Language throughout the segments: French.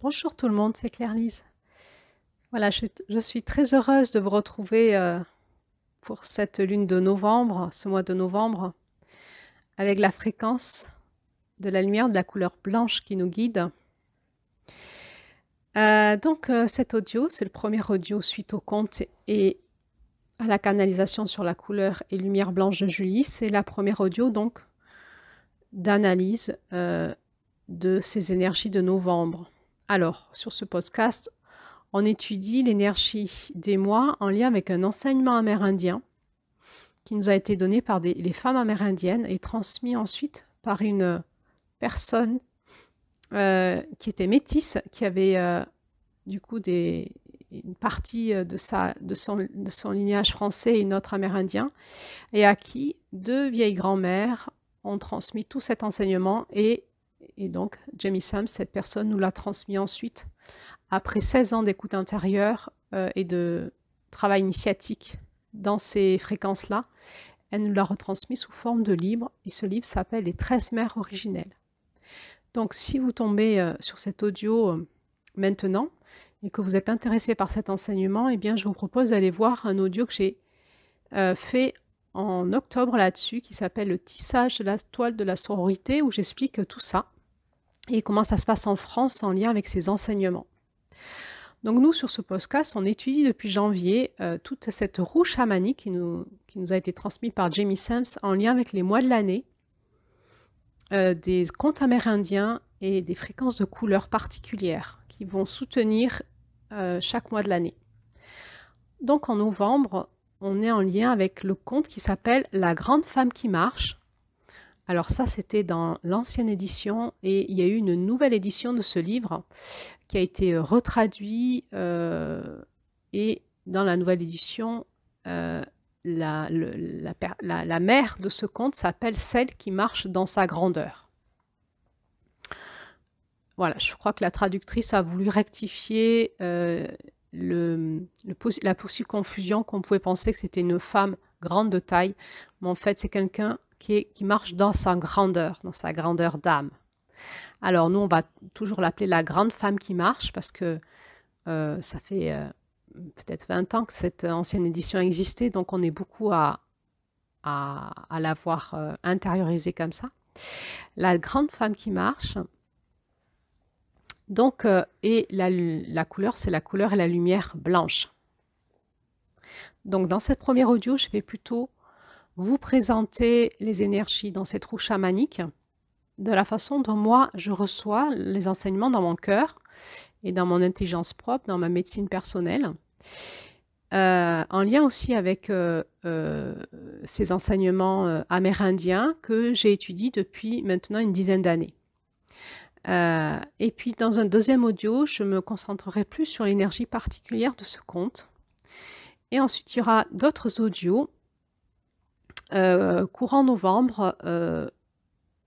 Bonjour tout le monde, c'est Claire-Lise. Voilà, je suis très heureuse de vous retrouver pour cette lune de novembre, ce mois de novembre, avec la fréquence de la lumière de la couleur blanche qui nous guide. Cet audio, c'est le premier audio suite au conte et à la canalisation sur la couleur et lumière blanche de Julie. C'est la première audio donc d'analyse de ces énergies de novembre. Alors, sur ce podcast, on étudie l'énergie des mois en lien avec un enseignement amérindien qui nous a été donné par les femmes amérindiennes et transmis ensuite par une personne qui était métisse, qui avait du coup une partie de son lignage français et une autre amérindien, et à qui deux vieilles grand-mères ont transmis tout cet enseignement et donc Jamie Sams, cette personne, nous l'a transmis ensuite après 16 ans d'écoute intérieure et de travail initiatique dans ces fréquences-là. Elle nous l'a retransmis sous forme de livre et ce livre s'appelle Les 13 mères originelles. Donc si vous tombez sur cet audio maintenant et que vous êtes intéressé par cet enseignement, eh bien je vous propose d'aller voir un audio que j'ai fait en octobre là-dessus qui s'appelle Le tissage de la toile de la sororité, où j'explique tout ça et comment ça se passe en France en lien avec ces enseignements. Donc nous, sur ce podcast, on étudie depuis janvier toute cette roue chamanique qui nous a été transmise par Jamie Sams en lien avec les mois de l'année, des contes amérindiens et des fréquences de couleurs particulières qui vont soutenir chaque mois de l'année. Donc en novembre, on est en lien avec le conte qui s'appelle La grande femme qui marche. Alors ça, c'était dans l'ancienne édition et il y a eu une nouvelle édition de ce livre qui a été retraduit et dans la nouvelle édition, la mère de ce conte s'appelle Celle qui marche dans sa grandeur. Voilà, je crois que la traductrice a voulu rectifier la possible confusion qu'on pouvait penser que c'était une femme grande de taille, mais en fait c'est quelqu'un qui marche dans sa grandeur d'âme. Alors nous, on va toujours l'appeler la grande femme qui marche parce que ça fait peut-être 20 ans que cette ancienne édition existait, donc on est beaucoup à l'avoir intériorisée comme ça. La grande femme qui marche, donc, et la couleur, c'est la couleur et la lumière blanche. Donc dans cette première audio, je vais plutôt vous présenter les énergies dans cette roue chamanique, de la façon dont moi je reçois les enseignements dans mon cœur et dans mon intelligence propre, dans ma médecine personnelle, en lien aussi avec ces enseignements amérindiens que j'ai étudiés depuis maintenant une dizaine d'années. Et puis dans un deuxième audio, je me concentrerai plus sur l'énergie particulière de ce conte. Et ensuite, il y aura d'autres audios courant novembre,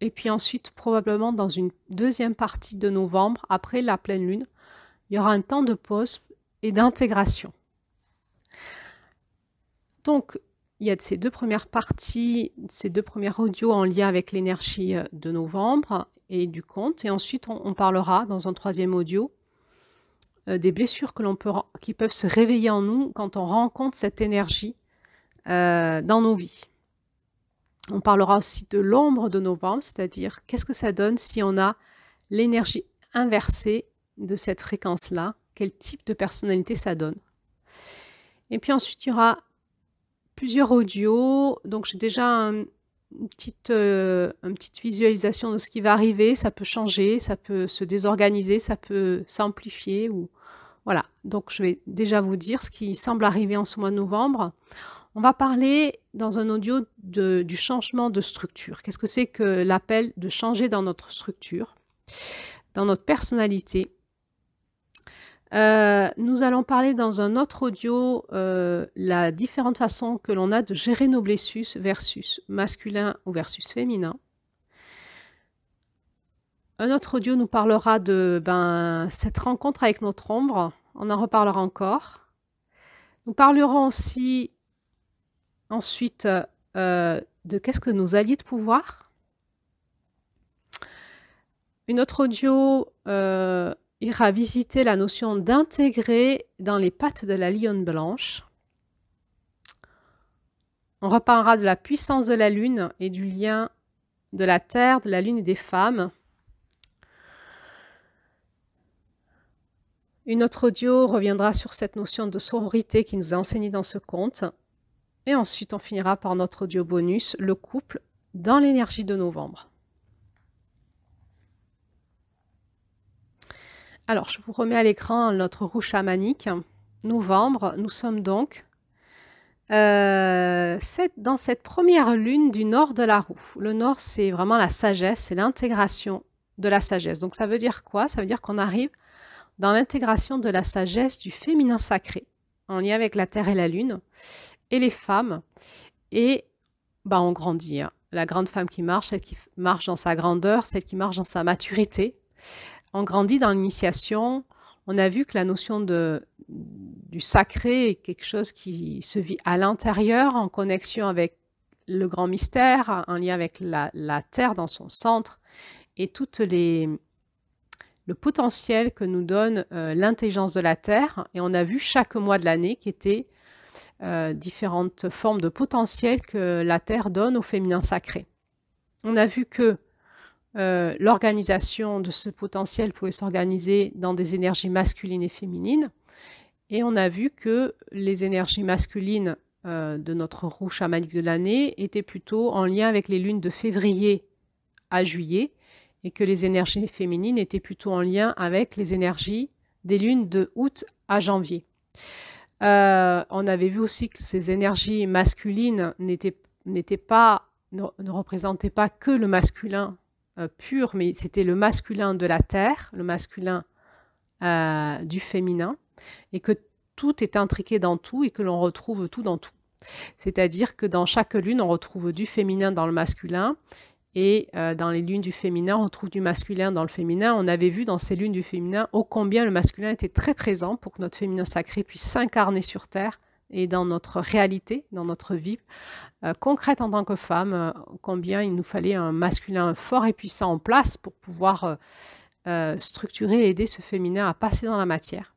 et puis ensuite, probablement dans une deuxième partie de novembre, après la pleine lune, il y aura un temps de pause et d'intégration. Donc, il y a ces deux premières parties, ces deux premières audios en lien avec l'énergie de novembre et du conte. Et ensuite, on parlera dans un troisième audio des blessures qui peuvent se réveiller en nous quand on rencontre cette énergie dans nos vies. On parlera aussi de l'ombre de novembre, c'est-à-dire qu'est-ce que ça donne si on a l'énergie inversée de cette fréquence-là, quel type de personnalité ça donne. Et puis ensuite, il y aura plusieurs audios, donc j'ai déjà une petite visualisation de ce qui va arriver, ça peut changer, ça peut se désorganiser, ça peut s'amplifier, voilà. Donc je vais déjà vous dire ce qui semble arriver en ce mois de novembre. On va parler dans un audio du changement de structure. Qu'est-ce que c'est que l'appel de changer dans notre structure, dans notre personnalité? Nous allons parler dans un autre audio la différente façon que l'on a de gérer nos blessures versus masculin ou versus féminin. Un autre audio nous parlera de cette rencontre avec notre ombre. On en reparlera encore. Nous parlerons aussi ensuite de qu'est-ce que nos alliés de pouvoir. Une autre audio ira visiter la notion d'intégrer dans les pattes de la lionne blanche. On reparlera de la puissance de la Lune et du lien de la Terre, de la Lune et des femmes. Une autre audio reviendra sur cette notion de sororité qui nous a enseigné dans ce conte. Et ensuite, on finira par notre audio bonus, le couple dans l'énergie de novembre. Alors, je vous remets à l'écran notre roue chamanique. Novembre, nous sommes donc dans cette première lune du nord de la roue. Le nord, c'est vraiment la sagesse, c'est l'intégration de la sagesse. Donc, ça veut dire quoi? Ça veut dire qu'on arrive dans l'intégration de la sagesse du féminin sacré, en lien avec la terre et la lune, et les femmes. Et on grandit. Hein. La grande femme qui marche, celle qui marche dans sa grandeur, celle qui marche dans sa maturité. On grandit dans l'initiation. On a vu que la notion du sacré est quelque chose qui se vit à l'intérieur, en connexion avec le grand mystère, en lien avec la terre dans son centre, et le potentiel que nous donne l'intelligence de la terre. Et on a vu chaque mois de l'année qui était différentes formes de potentiel que la terre donne au féminin sacré. On a vu que l'organisation de ce potentiel pouvait s'organiser dans des énergies masculines et féminines. Et on a vu que les énergies masculines de notre roue chamanique de l'année étaient plutôt en lien avec les lunes de février à juillet, et que les énergies féminines étaient plutôt en lien avec les énergies des lunes de août à janvier. On avait vu aussi que ces énergies masculines ne représentaient pas que le masculin pur, mais c'était le masculin de la terre, le masculin du féminin, et que tout est intriqué dans tout et que l'on retrouve tout dans tout. C'est-à-dire que dans chaque lune, on retrouve du féminin dans le masculin, et dans les lunes du féminin, on retrouve du masculin dans le féminin. On avait vu dans ces lunes du féminin ô combien le masculin était très présent pour que notre féminin sacré puisse s'incarner sur Terre et dans notre réalité, dans notre vie concrète en tant que femme, combien il nous fallait un masculin fort et puissant en place pour pouvoir structurer et aider ce féminin à passer dans la matière.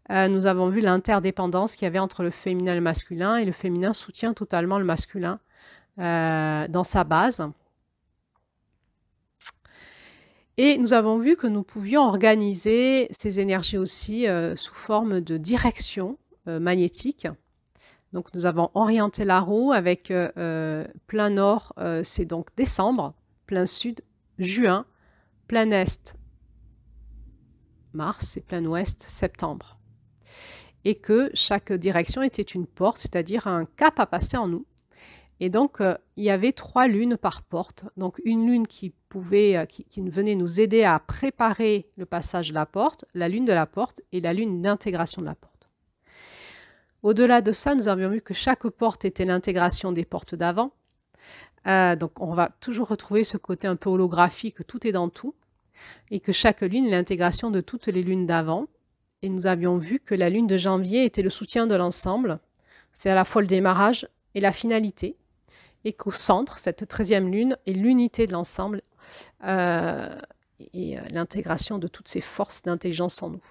Nous avons vu l'interdépendance qu'il y avait entre le féminin et le masculin, et le féminin soutient totalement le masculin dans sa base. Et nous avons vu que nous pouvions organiser ces énergies aussi sous forme de direction magnétique. Donc nous avons orienté la roue avec plein nord, c'est donc décembre, plein sud, juin, plein est, mars, et plein ouest, septembre. Et que chaque direction était une porte, c'est-à-dire un cap à passer en nous. Et donc, il y avait 3 lunes par porte. Donc, une lune qui venait nous aider à préparer le passage de la porte, la lune de la porte et la lune d'intégration de la porte. Au-delà de ça, nous avions vu que chaque porte était l'intégration des portes d'avant. Donc, on va toujours retrouver ce côté un peu holographique, tout est dans tout. Et que chaque lune est l'intégration de toutes les lunes d'avant. Et nous avions vu que la lune de janvier était le soutien de l'ensemble. C'est à la fois le démarrage et la finalité. Et qu'au centre, cette 13e lune est l'unité de l'ensemble et l'intégration de toutes ces forces d'intelligence en nous.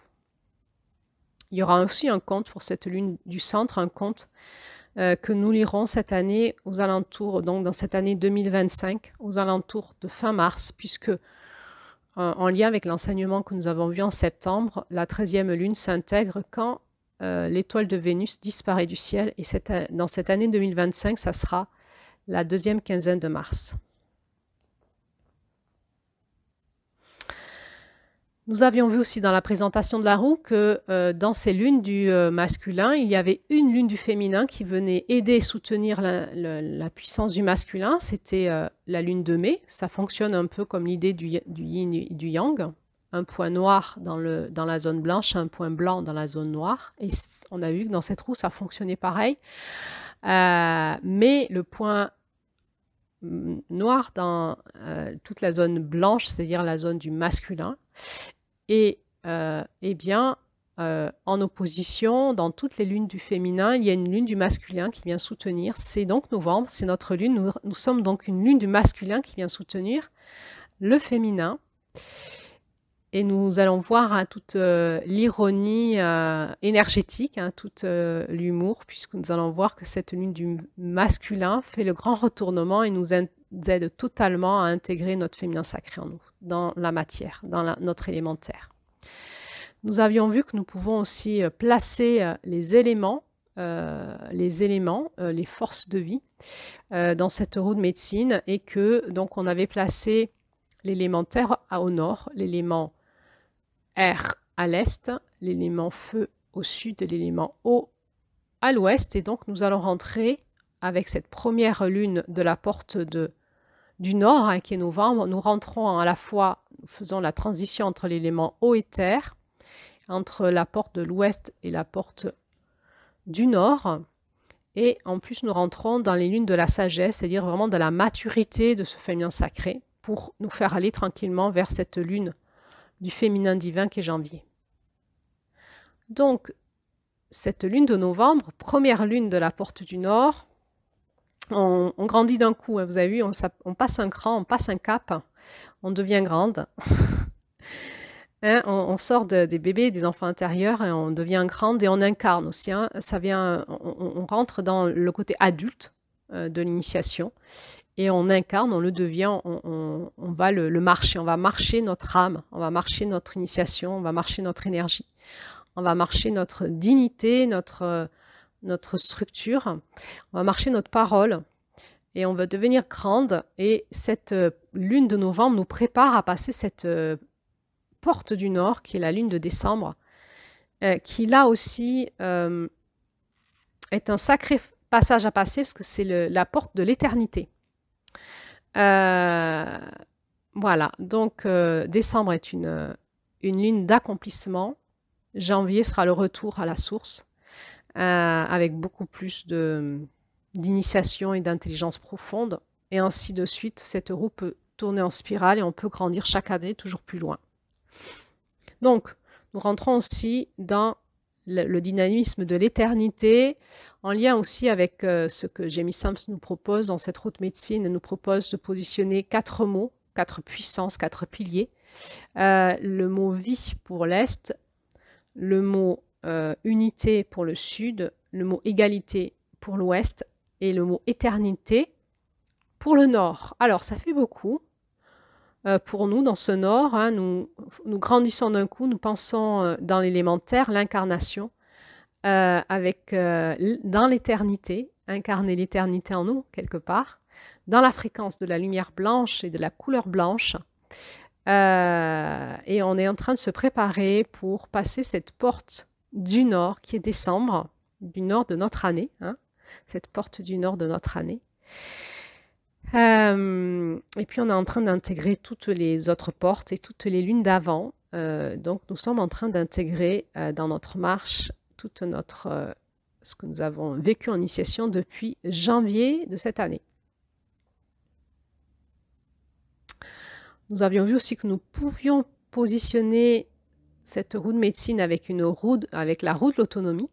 Il y aura aussi un conte pour cette lune du centre, un conte que nous lirons cette année aux alentours, donc dans cette année 2025, aux alentours de fin mars, puisque en lien avec l'enseignement que nous avons vu en septembre, la 13e lune s'intègre quand l'étoile de Vénus disparaît du ciel. Et dans cette année 2025, ça sera la 2e quinzaine de mars. Nous avions vu aussi dans la présentation de la roue que dans ces lunes du masculin, il y avait une lune du féminin qui venait aider et soutenir la puissance du masculin. C'était la lune de mai. Ça fonctionne un peu comme l'idée du yin et du yang. Un point noir dans la zone blanche, un point blanc dans la zone noire. Et on a vu que dans cette roue, ça fonctionnait pareil. Mais le point noir dans toute la zone blanche, c'est-à-dire la zone du masculin, et bien en opposition, dans toutes les lunes du féminin, il y a une lune du masculin qui vient soutenir. C'est donc novembre, c'est notre lune. Nous sommes donc une lune du masculin qui vient soutenir le féminin. Et nous allons voir toute l'ironie énergétique, toute l'humour, puisque nous allons voir que cette lune du masculin fait le grand retournement et nous aide totalement à intégrer notre féminin sacré en nous, dans la matière, dans notre élémentaire. Nous avions vu que nous pouvons aussi placer les éléments, les forces de vie dans cette roue de médecine et que donc on avait placé l'élément terre au nord, l'élément air à l'est, l'élément feu au sud et l'élément eau à l'ouest. Et donc nous allons rentrer avec cette première lune de la porte du nord, qui est novembre. Nous rentrons à la fois, nous faisons la transition entre l'élément eau et terre, entre la porte de l'ouest et la porte du nord. Et en plus, nous rentrons dans les lunes de la sagesse, c'est-à-dire vraiment de la maturité de ce féminin sacré, pour nous faire aller tranquillement vers cette lune du féminin divin qui est janvier. Donc, cette lune de novembre, première lune de la porte du nord, on grandit d'un coup, vous avez vu, on passe un cran, on passe un cap, on devient grande. On sort des bébés, des enfants intérieurs, et on devient grande et on incarne aussi. On rentre dans le côté adulte de l'initiation et on incarne, on le devient, on va le marcher, on va marcher notre âme, on va marcher notre initiation, on va marcher notre énergie, on va marcher notre dignité, notre structure, on va marcher notre parole et on va devenir grande. Et cette lune de novembre nous prépare à passer cette porte du nord, qui est la lune de décembre, qui là aussi est un sacré passage à passer parce que c'est la porte de l'éternité. Voilà, donc décembre est une lune d'accomplissement. Janvier sera le retour à la source, avec beaucoup plus d'initiation et d'intelligence profonde. Et ainsi de suite, cette roue peut tourner en spirale et on peut grandir chaque année toujours plus loin. Donc, nous rentrons aussi dans le dynamisme de l'éternité, en lien aussi avec ce que Jamie Sams nous propose dans cette route médecine. Elle nous propose de positionner 4 mots, 4 puissances, 4 piliers. Le mot vie pour l'Est, le mot unité pour le Sud, le mot égalité pour l'Ouest et le mot éternité pour le Nord. Alors, ça fait beaucoup. Pour nous, dans ce nord, nous grandissons d'un coup, nous pensons dans l'élémentaire, l'incarnation, dans l'éternité, incarner l'éternité en nous, quelque part, dans la fréquence de la lumière blanche et de la couleur blanche. Et on est en train de se préparer pour passer cette porte du nord, qui est décembre, du nord de notre année, cette porte du nord de notre année. Et puis on est en train d'intégrer toutes les autres portes et toutes les lunes d'avant. Donc nous sommes en train d'intégrer dans notre marche toute ce que nous avons vécu en initiation depuis janvier de cette année. Nous avions vu aussi que nous pouvions positionner cette roue de médecine avec la roue de l'autonomie.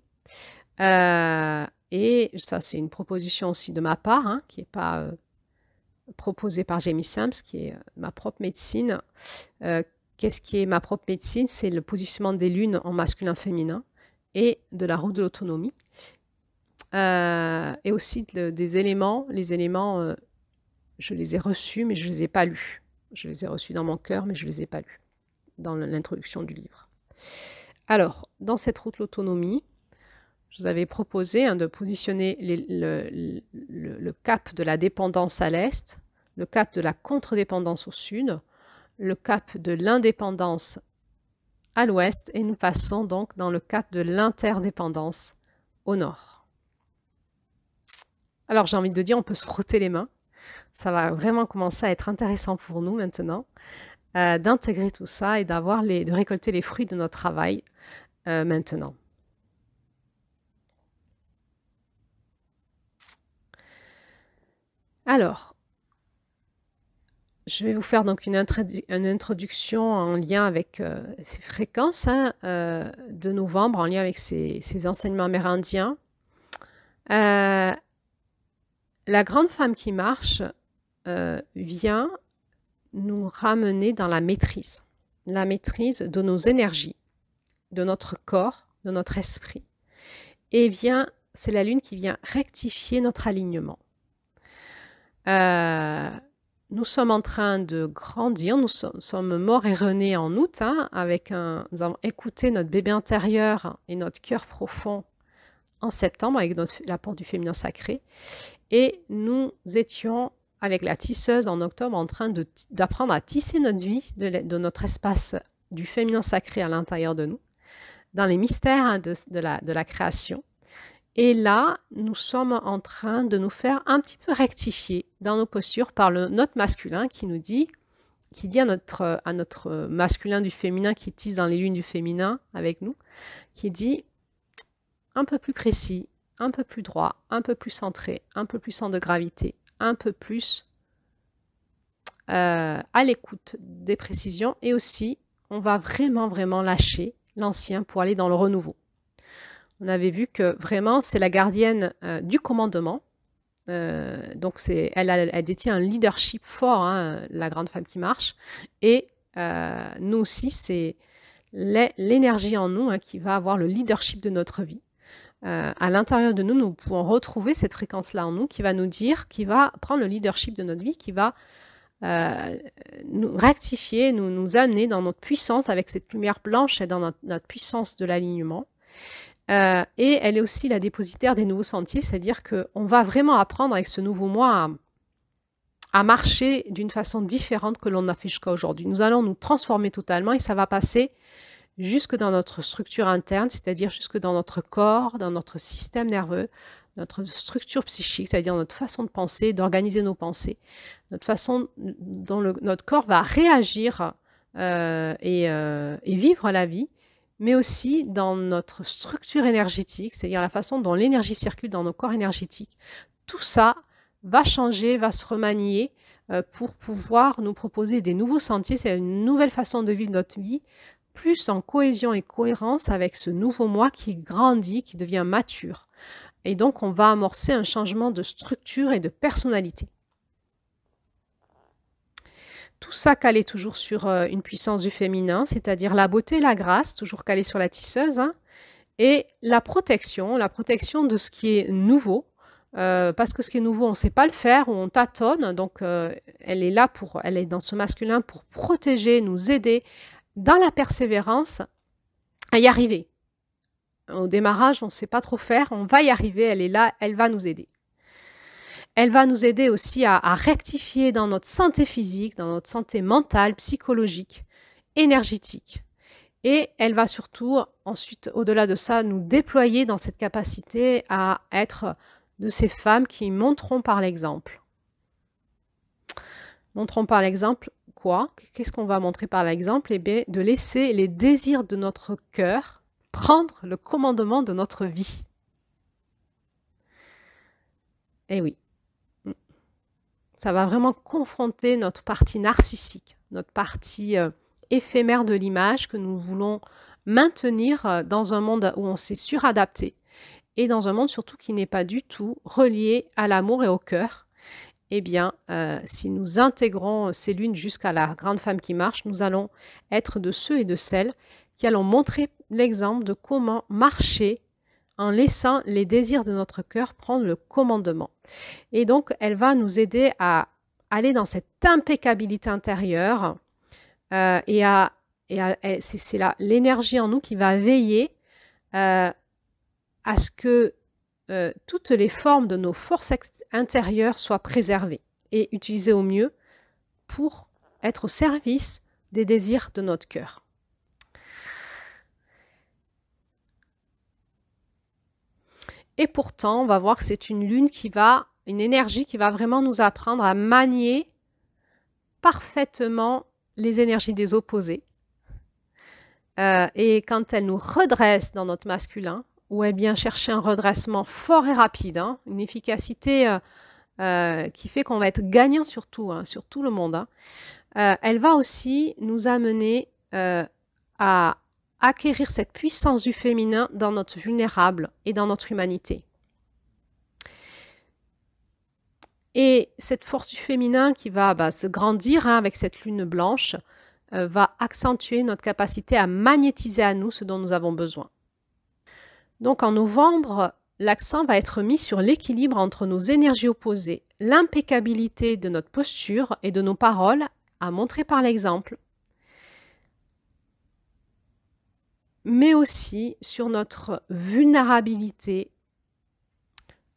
Et ça, c'est une proposition aussi de ma part, qui n'est pas proposée par Jamie Sams, qui est ma propre médecine. Qu'est-ce qui est ma propre médecine? C'est le positionnement des lunes en masculin-féminin et de la roue de l'autonomie. Et aussi des éléments. Les éléments, je les ai reçus, mais je ne les ai pas lus. Je les ai reçus dans mon cœur, mais je ne les ai pas lus dans l'introduction du livre. Alors, dans cette route de l'autonomie, je vous avais proposé de positionner le cap de la dépendance à l'est, le cap de la contre-dépendance au sud, le cap de l'indépendance à l'ouest, et nous passons donc dans le cap de l'interdépendance au nord. Alors j'ai envie de dire, on peut se frotter les mains. Ça va vraiment commencer à être intéressant pour nous maintenant, d'intégrer tout ça et de récolter les fruits de notre travail maintenant. Alors, je vais vous faire donc une introduction en lien avec ces fréquences de novembre, en lien avec ces enseignements amérindiens. La grande femme qui marche vient nous ramener dans la maîtrise. la maîtrise de nos énergies, de notre corps, de notre esprit. Et c'est la lune qui vient rectifier notre alignement. Nous sommes en train de grandir, nous sommes morts et renés en août, hein, nous avons écouté notre bébé intérieur et notre cœur profond en septembre avec l'apport du féminin sacré. Et nous étions avec la tisseuse en octobre en train d'apprendre à tisser notre vie, de notre espace du féminin sacré à l'intérieur de nous, dans les mystères, hein, de la création. Et là, nous sommes en train de nous faire un petit peu rectifier dans nos postures par notre masculin qui dit à notre masculin du féminin qui tisse dans les lunes du féminin avec nous, qui dit un peu plus précis, un peu plus droit, un peu plus centré, un peu plus centre de gravité, un peu plus à l'écoute des précisions, et aussi on va vraiment lâcher l'ancien pour aller dans le renouveau. On avait vu que vraiment c'est la gardienne du commandement, donc elle détient un leadership fort, hein, la grande femme qui marche, et nous aussi c'est l'énergie en nous, hein, qui va avoir le leadership de notre vie. À l'intérieur de nous, nous pouvons retrouver cette fréquence-là en nous qui va nous dire, qui va prendre le leadership de notre vie, qui va nous rectifier, nous amener dans notre puissance avec cette lumière blanche et dans notre puissance de l'alignement. Et elle est aussi la dépositaire des nouveaux sentiers, c'est-à-dire qu'on va vraiment apprendre avec ce nouveau mois à marcher d'une façon différente que l'on a fait jusqu'à aujourd'hui. Nous allons nous transformer totalement et ça va passer jusque dans notre structure interne, c'est-à-dire jusque dans notre corps, dans notre système nerveux, notre structure psychique, c'est-à-dire notre façon de penser, d'organiser nos pensées, notre façon dont notre corps va réagir et vivre la vie, mais aussi dans notre structure énergétique, c'est-à-dire la façon dont l'énergie circule dans nos corps énergétiques. Tout ça va changer, va se remanier pour pouvoir nous proposer des nouveaux sentiers, c'est une nouvelle façon de vivre notre vie, plus en cohésion et cohérence avec ce nouveau moi qui grandit, qui devient mature. Et donc, on va amorcer un changement de structure et de personnalité. Tout ça calé toujours sur une puissance du féminin, c'est-à-dire la beauté et la grâce, toujours calé sur la tisseuse, hein, et la protection de ce qui est nouveau, parce que ce qui est nouveau, on ne sait pas le faire, ou on tâtonne, donc elle est dans ce masculin pour protéger, nous aider, dans la persévérance, à y arriver. Au démarrage, on ne sait pas trop faire, on va y arriver, elle est là, elle va nous aider. Elle va nous aider aussi à rectifier dans notre santé physique, dans notre santé mentale, psychologique, énergétique. Et elle va surtout, ensuite, au-delà de ça, nous déployer dans cette capacité à être de ces femmes qui montreront par l'exemple. Montrons par l'exemple quoi? Qu'est-ce qu'on va montrer par l'exemple? Eh bien, de laisser les désirs de notre cœur prendre le commandement de notre vie. Eh oui. Ça va vraiment confronter notre partie narcissique, notre partie éphémère de l'image que nous voulons maintenir dans un monde où on s'est suradapté et dans un monde surtout qui n'est pas du tout relié à l'amour et au cœur. Eh bien, si nous intégrons ces lunes jusqu'à la grande femme qui marche, nous allons être de ceux et de celles qui allons montrer l'exemple de comment marcher en laissant les désirs de notre cœur prendre le commandement. Et donc, elle va nous aider à aller dans cette impeccabilité intérieure c'est l'énergie en nous qui va veiller à ce que toutes les formes de nos forces intérieures soient préservées et utilisées au mieux pour être au service des désirs de notre cœur. Et pourtant, on va voir que c'est une lune une énergie qui va vraiment nous apprendre à manier parfaitement les énergies des opposés. Et quand elle nous redresse dans notre masculin, où elle vient chercher un redressement fort et rapide, hein, une efficacité qui fait qu'on va être gagnant sur tout le monde, hein, elle va aussi nous amener à acquérir cette puissance du féminin dans notre vulnérable et dans notre humanité. Et cette force du féminin qui va se grandir, hein, avec cette lune blanche, va accentuer notre capacité à magnétiser à nous ce dont nous avons besoin. Donc en novembre, l'accent va être mis sur l'équilibre entre nos énergies opposées, l'impeccabilité de notre posture et de nos paroles à montrer par l'exemple, mais aussi sur notre vulnérabilité,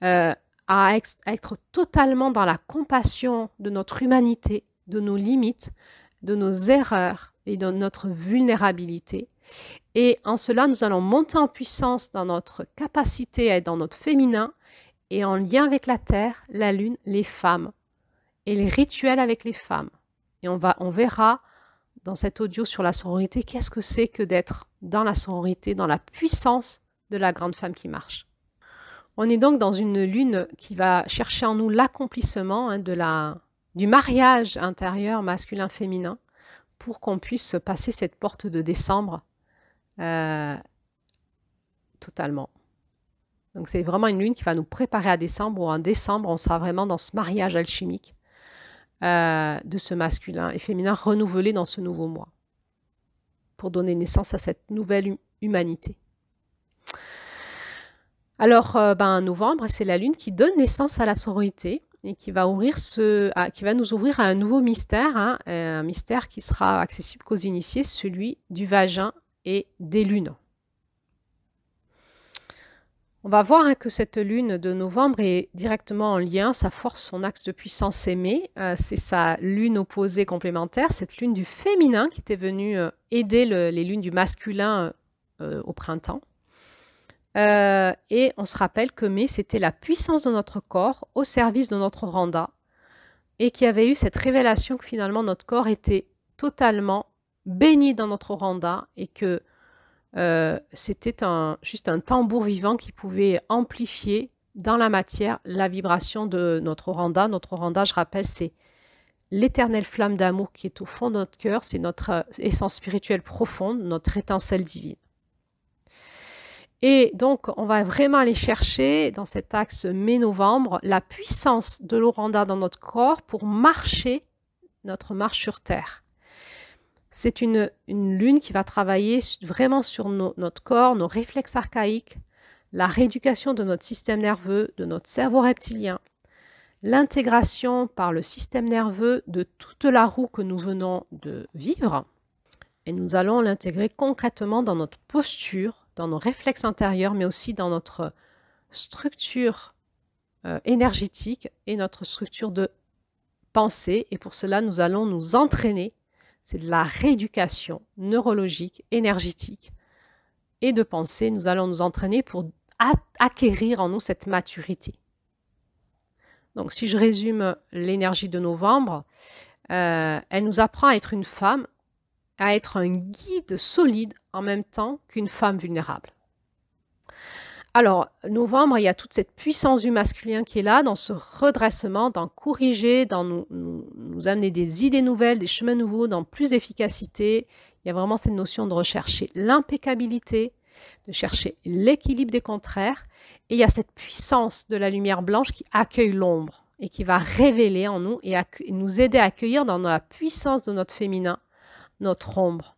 à être totalement dans la compassion de notre humanité, de nos limites, de nos erreurs et de notre vulnérabilité. Et en cela, nous allons monter en puissance dans notre capacité à être dans notre féminin et en lien avec la terre, la lune, les femmes et les rituels avec les femmes. Et on verra dans cet audio sur la sororité qu'est-ce que c'est que d'être dans la sororité, dans la puissance de la grande femme qui marche. On est donc dans une lune qui va chercher en nous l'accomplissement du mariage intérieur masculin-féminin pour qu'on puisse passer cette porte de décembre totalement. Donc c'est vraiment une lune qui va nous préparer à décembre, où en décembre, on sera vraiment dans ce mariage alchimique de ce masculin et féminin renouvelé dans ce nouveau mois, pour donner naissance à cette nouvelle humanité. Alors, novembre, c'est la lune qui donne naissance à la sororité et qui va nous ouvrir à un nouveau mystère, un mystère qui sera accessible qu'aux initiés, celui du vagin et des lunes. On va voir que cette lune de novembre est directement en lien, sa force, son axe de puissance aimée, c'est sa lune opposée complémentaire, cette lune du féminin qui était venue aider les lunes du masculin au printemps. Et on se rappelle que mai, c'était la puissance de notre corps au service de notre Randa et qu'il y avait eu cette révélation que finalement notre corps était totalement béni dans notre Randa et que c'était juste un tambour vivant qui pouvait amplifier dans la matière la vibration de notre Randa. Notre Randa, je rappelle, c'est l'éternelle flamme d'amour qui est au fond de notre cœur, c'est notre essence spirituelle profonde, notre étincelle divine. Et donc, on va vraiment aller chercher dans cet axe mai-novembre la puissance de l'Oranda dans notre corps pour marcher notre marche sur Terre. C'est une lune qui va travailler vraiment sur notre corps, nos réflexes archaïques, la rééducation de notre système nerveux, de notre cerveau reptilien, l'intégration par le système nerveux de toute la roue que nous venons de vivre. Et nous allons l'intégrer concrètement dans notre posture, dans nos réflexes intérieurs, mais aussi dans notre structure énergétique et notre structure de pensée. Et pour cela, nous allons nous entraîner. C'est de la rééducation neurologique, énergétique et de pensée. Nous allons nous entraîner pour acquérir en nous cette maturité. Donc, si je résume l'énergie de novembre, elle nous apprend à être une femme, à être un guide solide en même temps qu'une femme vulnérable. Alors, novembre, il y a toute cette puissance du masculin qui est là, dans ce redressement, dans corriger, dans nous amener des idées nouvelles, des chemins nouveaux, dans plus d'efficacité. Il y a vraiment cette notion de rechercher l'impeccabilité, de chercher l'équilibre des contraires. Et il y a cette puissance de la lumière blanche qui accueille l'ombre et qui va révéler en nous et nous aider à accueillir dans la puissance de notre féminin, notre ombre,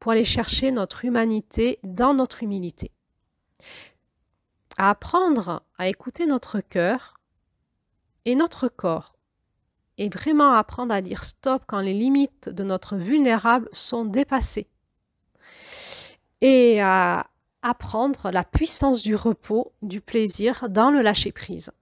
pour aller chercher notre humanité dans notre humilité. À apprendre à écouter notre cœur et notre corps et vraiment apprendre à dire stop quand les limites de notre vulnérable sont dépassées et à apprendre la puissance du repos, du plaisir dans le lâcher-prise.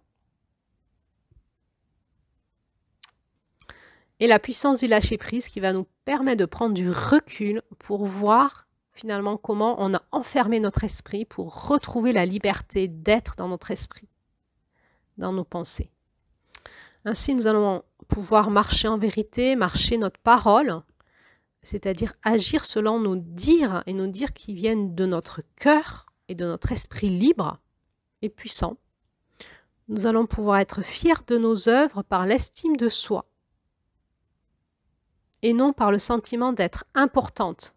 Et la puissance du lâcher-prise qui va nous permettre de prendre du recul pour voir finalement comment on a enfermé notre esprit pour retrouver la liberté d'être dans notre esprit, dans nos pensées. Ainsi, nous allons pouvoir marcher en vérité, marcher notre parole, c'est-à-dire agir selon nos dires et nos dires qui viennent de notre cœur et de notre esprit libre et puissant. Nous allons pouvoir être fiers de nos œuvres par l'estime de soi et non par le sentiment d'être importante.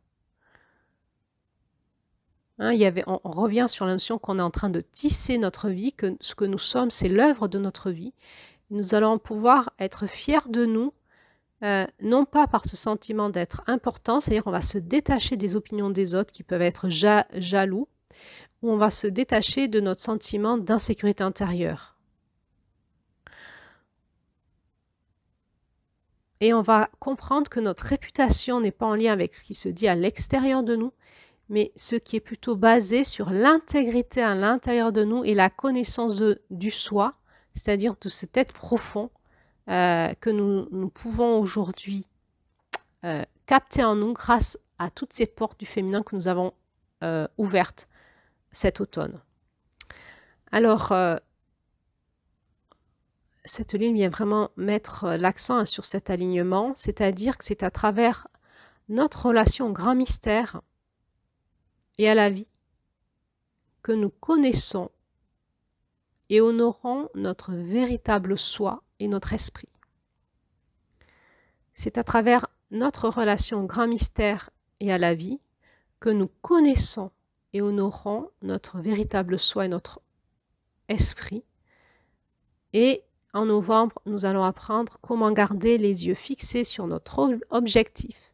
On revient sur la notion qu'on est en train de tisser notre vie, que ce que nous sommes, c'est l'œuvre de notre vie. Nous allons pouvoir être fiers de nous non pas par ce sentiment d'être important, c'est-à-dire on va se détacher des opinions des autres qui peuvent être jaloux, ou on va se détacher de notre sentiment d'insécurité intérieure. Et on va comprendre que notre réputation n'est pas en lien avec ce qui se dit à l'extérieur de nous, mais ce qui est plutôt basé sur l'intégrité à l'intérieur de nous et la connaissance du soi, c'est-à-dire de cet être profond que nous pouvons aujourd'hui capter en nous grâce à toutes ces portes du féminin que nous avons ouvertes cet automne. Alors, cette ligne vient vraiment mettre l'accent sur cet alignement, c'est-à-dire que c'est à travers notre relation au grand mystère et à la vie que nous connaissons et honorons notre véritable soi et notre esprit. C'est à travers notre relation au grand mystère et à la vie que nous connaissons et honorons notre véritable soi et notre esprit. Et en novembre, nous allons apprendre comment garder les yeux fixés sur notre objectif,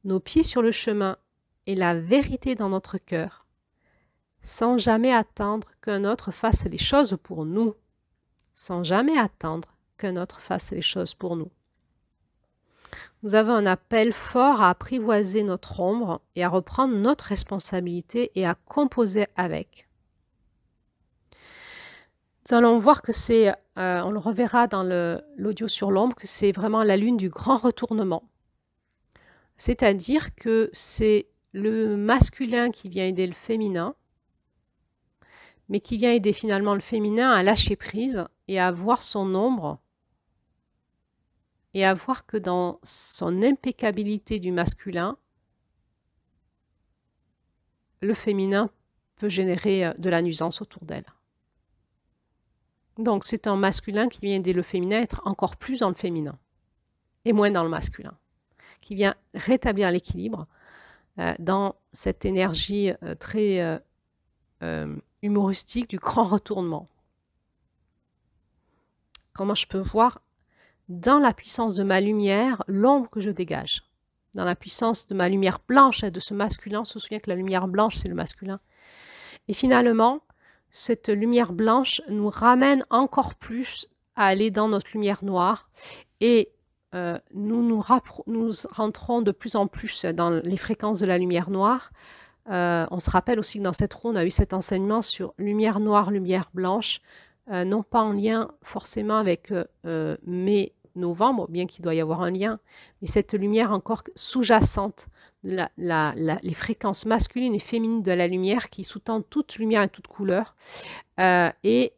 nos pieds sur le chemin et la vérité dans notre cœur, sans jamais attendre qu'un autre fasse les choses pour nous, sans jamais attendre qu'un autre fasse les choses pour nous. Nous avons un appel fort à apprivoiser notre ombre et à reprendre notre responsabilité et à composer avec. Nous allons voir que c'est, on le reverra dans l'audio sur l'ombre, que c'est vraiment la lune du grand retournement. C'est-à-dire que c'est le masculin qui vient aider le féminin, mais qui vient aider finalement le féminin à lâcher prise et à voir son ombre et à voir que dans son impeccabilité du masculin, le féminin peut générer de la nuisance autour d'elle. Donc c'est un masculin qui vient aider le féminin à être encore plus dans le féminin et moins dans le masculin, qui vient rétablir l'équilibre dans cette énergie très humoristique du grand retournement. Comment je peux voir dans la puissance de ma lumière l'ombre que je dégage, dans la puissance de ma lumière blanche et de ce masculin. On se souvient que la lumière blanche, c'est le masculin. Et finalement, cette lumière blanche nous ramène encore plus à aller dans notre lumière noire et nous rentrons de plus en plus dans les fréquences de la lumière noire. On se rappelle aussi que dans cette roue, on a eu cet enseignement sur lumière noire, lumière blanche, non pas en lien forcément avec mai, novembre, bien qu'il doit y avoir un lien, mais cette lumière encore sous-jacente, les fréquences masculines et féminines de la lumière qui sous-tendent toute lumière et toute couleur. On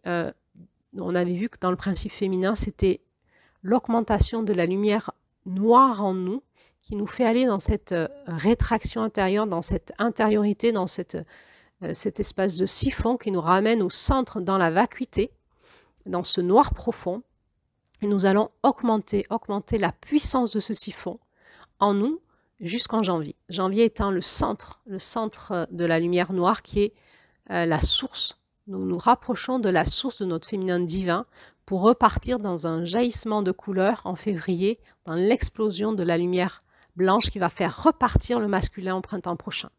avait vu que dans le principe féminin, c'était l'augmentation de la lumière noire en nous qui nous fait aller dans cette rétraction intérieure, dans cette intériorité, dans cet espace de siphon qui nous ramène au centre, dans la vacuité, dans ce noir profond. Et nous allons augmenter la puissance de ce siphon en nous jusqu'en janvier. Janvier étant le centre de la lumière noire qui est la source. Nous nous rapprochons de la source de notre féminin divin pour repartir dans un jaillissement de couleur en février, dans l'explosion de la lumière blanche qui va faire repartir le masculin au printemps prochain.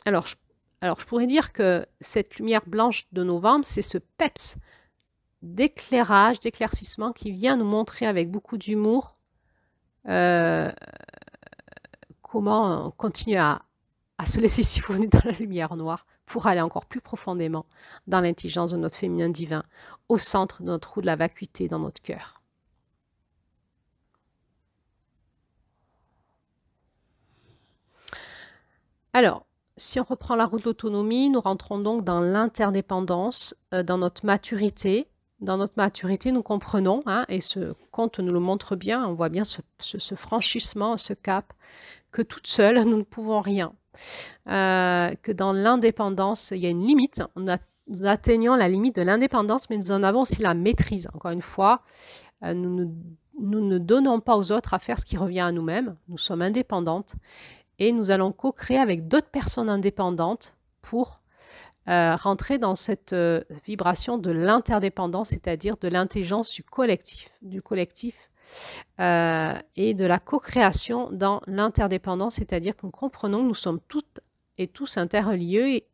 Alors je pourrais dire que cette lumière blanche de novembre, c'est ce peps d'éclairage, d'éclaircissement qui vient nous montrer avec beaucoup d'humour comment continuer à se laisser siphonner dans la lumière noire pour aller encore plus profondément dans l'intelligence de notre féminin divin, au centre de notre roue de la vacuité dans notre cœur. Alors, si on reprend la roue de l'autonomie, nous rentrons donc dans l'interdépendance, dans notre maturité. Dans notre maturité, nous comprenons, et ce conte nous le montre bien, on voit bien ce franchissement, ce cap, que toutes seules, nous ne pouvons rien. Que dans l'indépendance, il y a une limite. Nous atteignons la limite de l'indépendance, mais nous en avons aussi la maîtrise. Encore une fois, nous ne donnons pas aux autres à faire ce qui revient à nous-mêmes. Nous sommes indépendantes et nous allons co-créer avec d'autres personnes indépendantes pour rentrer dans cette vibration de l'interdépendance, c'est-à-dire de l'intelligence du collectif et de la co-création dans l'interdépendance, c'est-à-dire que nous comprenons que nous sommes toutes et tous interliés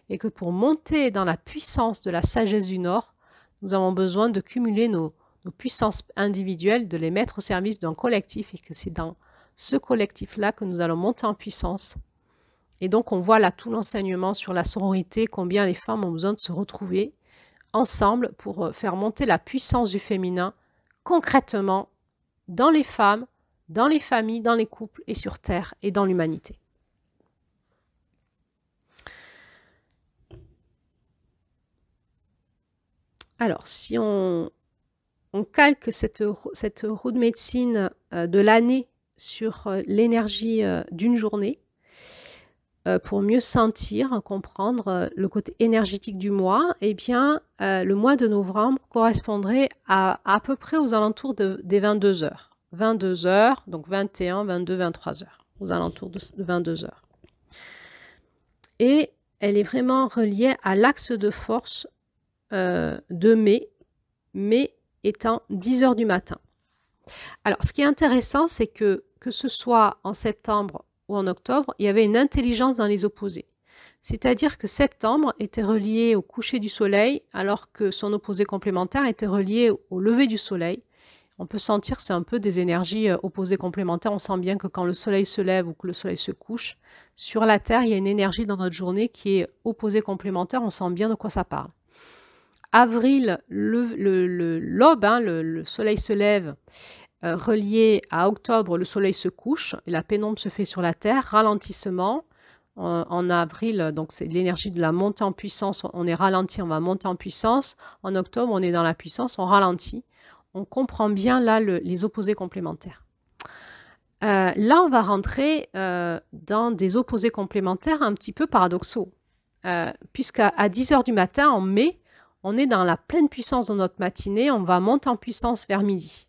et que pour monter dans la puissance de la sagesse du Nord, nous avons besoin de cumuler nos puissances individuelles, de les mettre au service d'un collectif et que c'est dans ce collectif-là que nous allons monter en puissance. Et donc on voit là tout l'enseignement sur la sororité, combien les femmes ont besoin de se retrouver ensemble pour faire monter la puissance du féminin concrètement dans les femmes, dans les familles, dans les couples et sur Terre et dans l'humanité. Alors, si on calque cette roue de médecine de l'année sur l'énergie d'une journée, pour mieux sentir, comprendre le côté énergétique du mois, eh bien, le mois de novembre correspondrait à peu près aux alentours des 22 heures. 22 heures, donc 21, 22, 23 heures, aux alentours de 22 heures. Et elle est vraiment reliée à l'axe de force de mai étant 10 heures du matin. Alors, ce qui est intéressant, c'est que ce soit en septembre ou en octobre, il y avait une intelligence dans les opposés. C'est-à-dire que septembre était relié au coucher du soleil, alors que son opposé complémentaire était relié au lever du soleil. On peut sentir que c'est un peu des énergies opposées complémentaires. On sent bien que quand le soleil se lève ou que le soleil se couche, sur la Terre, il y a une énergie dans notre journée qui est opposée complémentaire. On sent bien de quoi ça parle. Avril, l'aube, le soleil se lève, relié à octobre, le soleil se couche et la pénombre se fait sur la Terre, ralentissement. En avril, donc c'est l'énergie de la montée en puissance, on est ralenti, on va monter en puissance. En octobre, on est dans la puissance, on ralentit. On comprend bien là les opposés complémentaires. Là, on va rentrer dans des opposés complémentaires un petit peu paradoxaux. Puisqu'à 10 heures du matin, en mai, on est dans la pleine puissance de notre matinée, on va monter en puissance vers midi.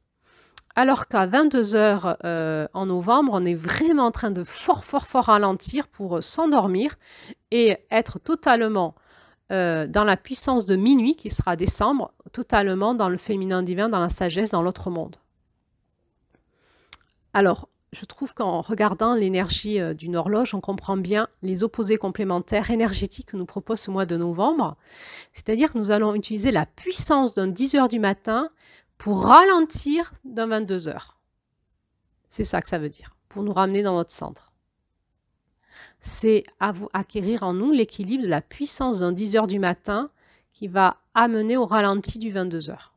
Alors qu'à 22 heures en novembre, on est vraiment en train de fort ralentir pour s'endormir et être totalement dans la puissance de minuit, qui sera décembre, totalement dans le féminin divin, dans la sagesse, dans l'autre monde. Alors, je trouve qu'en regardant l'énergie d'une horloge, on comprend bien les opposés complémentaires énergétiques que nous propose ce mois de novembre. C'est-à-dire que nous allons utiliser la puissance d'un 10 heures du matin pour ralentir d'un 22 heures. C'est ça que ça veut dire, pour nous ramener dans notre centre. C'est acquérir en nous l'équilibre de la puissance d'un 10 heures du matin qui va amener au ralenti du 22 heures.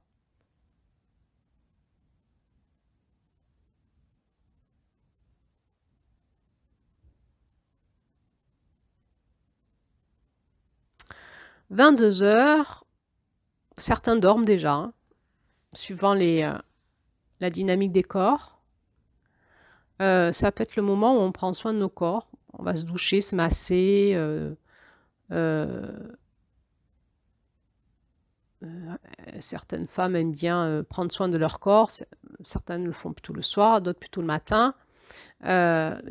« 22 heures, certains dorment déjà, hein, suivant la dynamique des corps. Ça peut être le moment où on prend soin de nos corps. On va se doucher, se masser. Certaines femmes aiment bien prendre soin de leur corps. Certaines le font plutôt le soir, d'autres plutôt le matin.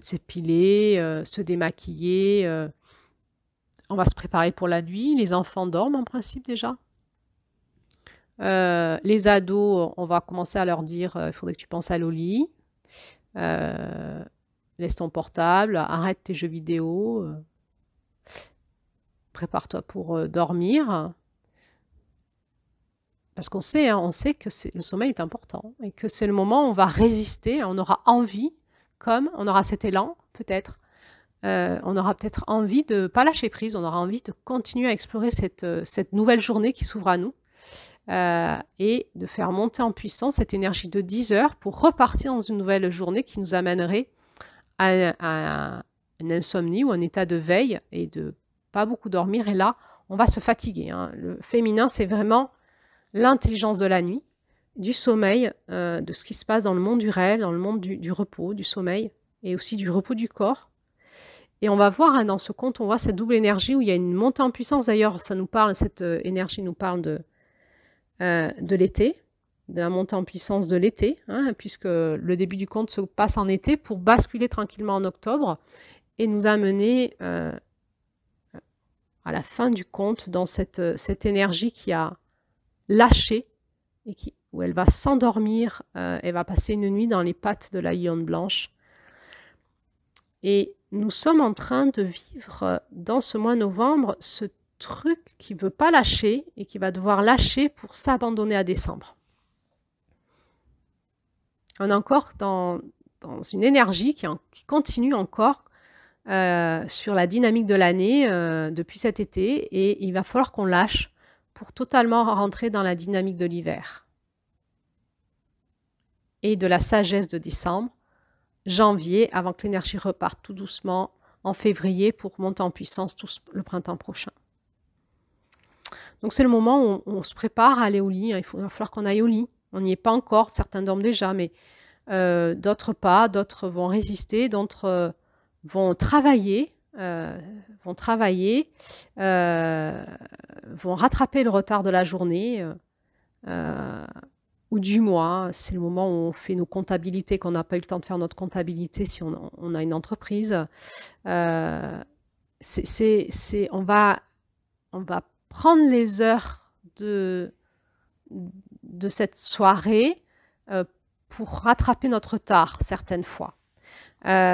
S'épiler, se démaquiller. On va se préparer pour la nuit. Les enfants dorment en principe déjà. Les ados, on va commencer à leur dire il faudrait que tu penses à aller au lit. Laisse ton portable, arrête tes jeux vidéo. Prépare-toi pour dormir. Parce qu'on sait, hein, on sait que le sommeil est important et que c'est le moment où on va résister, on aura envie, comme on aura cet élan peut-être. On aura peut-être envie de ne pas lâcher prise, on aura envie de continuer à explorer cette nouvelle journée qui s'ouvre à nous et de faire monter en puissance cette énergie de 10 heures pour repartir dans une nouvelle journée qui nous amènerait à une insomnie ou un état de veille et de pas beaucoup dormir. Et là, on va se fatiguer. Hein. Le féminin, c'est vraiment l'intelligence de la nuit, du sommeil, de ce qui se passe dans le monde du rêve, dans le monde du repos, du sommeil et aussi du repos du corps. Et on va voir, hein, dans ce conte, on voit cette double énergie où il y a une montée en puissance. D'ailleurs, ça nous parle, cette énergie nous parle de l'été, de la montée en puissance de l'été, hein, puisque le début du conte se passe en été pour basculer tranquillement en octobre et nous amener à la fin du conte dans cette énergie qui a lâché et qui où elle va s'endormir, elle va passer une nuit dans les pattes de la lionne blanche. Et nous sommes en train de vivre dans ce mois de novembre ce truc qui ne veut pas lâcher et qui va devoir lâcher pour s'abandonner à décembre. On est encore dans une énergie qui continue encore sur la dynamique de l'année depuis cet été, et il va falloir qu'on lâche pour totalement rentrer dans la dynamique de l'hiver et de la sagesse de décembre, janvier, avant que l'énergie reparte tout doucement en février pour monter en puissance tout le printemps prochain. Donc c'est le moment où on se prépare à aller au lit. Il va falloir qu'on aille au lit. On n'y est pas encore, certains dorment déjà, mais d'autres pas, d'autres vont résister, d'autres vont travailler, vont rattraper le retard de la journée ou du mois. C'est le moment où on fait nos comptabilités, qu'on n'a pas eu le temps de faire notre comptabilité si on a une entreprise. On va prendre les heures de cette soirée pour rattraper notre retard certaines fois.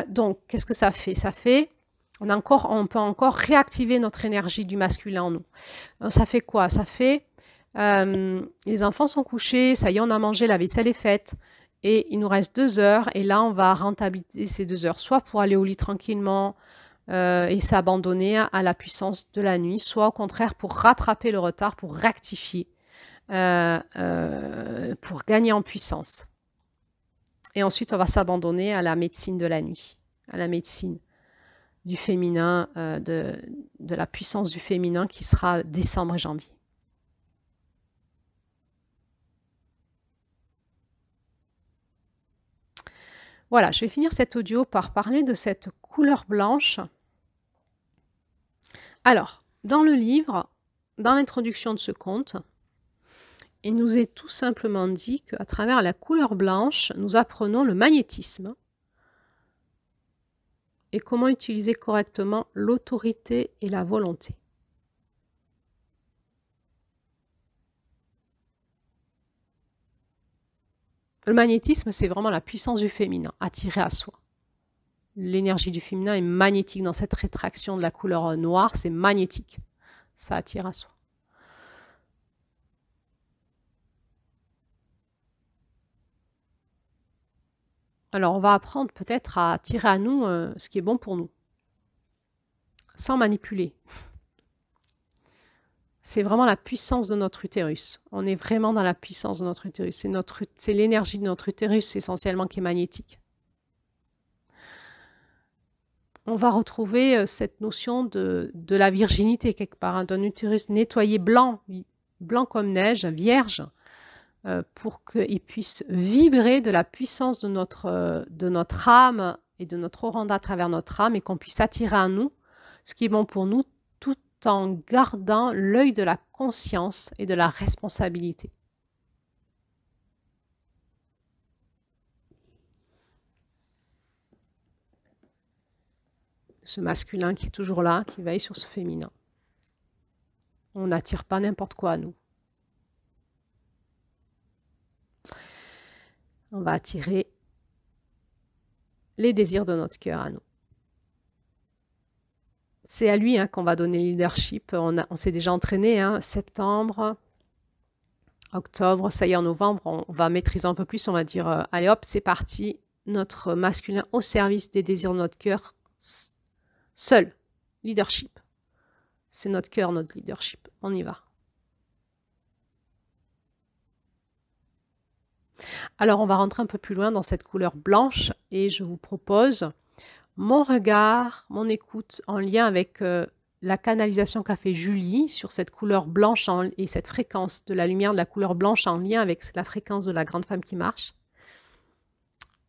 Donc, qu'est-ce que ça fait? Ça fait, on peut encore réactiver notre énergie du masculin en nous. Ça fait quoi? Ça fait, les enfants sont couchés, ça y est, on a mangé, la vaisselle est faite, et il nous reste 2 heures, et là, on va rentabiliser ces 2 heures, soit pour aller au lit tranquillement et s'abandonner à la puissance de la nuit, soit au contraire pour rattraper le retard, pour rectifier, pour gagner en puissance. Et ensuite, on va s'abandonner à la médecine de la nuit, à la médecine du féminin, de la puissance du féminin qui sera décembre et janvier. Voilà, je vais finir cet audio par parler de cette couleur blanche. Alors, dans le livre, dans l'introduction de ce conte, il nous est tout simplement dit qu'à travers la couleur blanche, nous apprenons le magnétisme et comment utiliser correctement l'autorité et la volonté. Le magnétisme, c'est vraiment la puissance du féminin, attirée à soi. L'énergie du féminin est magnétique dans cette rétraction de la couleur noire, c'est magnétique, ça attire à soi. Alors, on va apprendre peut-être à attirer à nous ce qui est bon pour nous, sans manipuler. C'est vraiment la puissance de notre utérus. On est vraiment dans la puissance de notre utérus. C'est l'énergie de notre utérus essentiellement qui est magnétique. On va retrouver cette notion de la virginité quelque part, hein, d'un utérus nettoyé blanc comme neige, vierge, pour qu'il puisse vibrer de la puissance de notre âme et de notre oranda à travers notre âme, et qu'on puisse attirer à nous ce qui est bon pour nous, tout en gardant l'œil de la conscience et de la responsabilité. Ce masculin qui est toujours là, qui veille sur ce féminin. On n'attire pas n'importe quoi à nous. On va attirer les désirs de notre cœur à nous. C'est à lui qu'on va donner le leadership. On s'est déjà entraîné, septembre, octobre, ça y est, en novembre, on va maîtriser un peu plus, on va dire, allez hop, c'est parti, notre masculin au service des désirs de notre cœur, seul, leadership. C'est notre cœur, notre leadership, on y va. Alors, on va rentrer un peu plus loin dans cette couleur blanche et je vous propose mon regard, mon écoute en lien avec la canalisation qu'a fait Julie sur cette couleur blanche et cette fréquence de la lumière de la couleur blanche en lien avec la fréquence de la grande femme qui marche.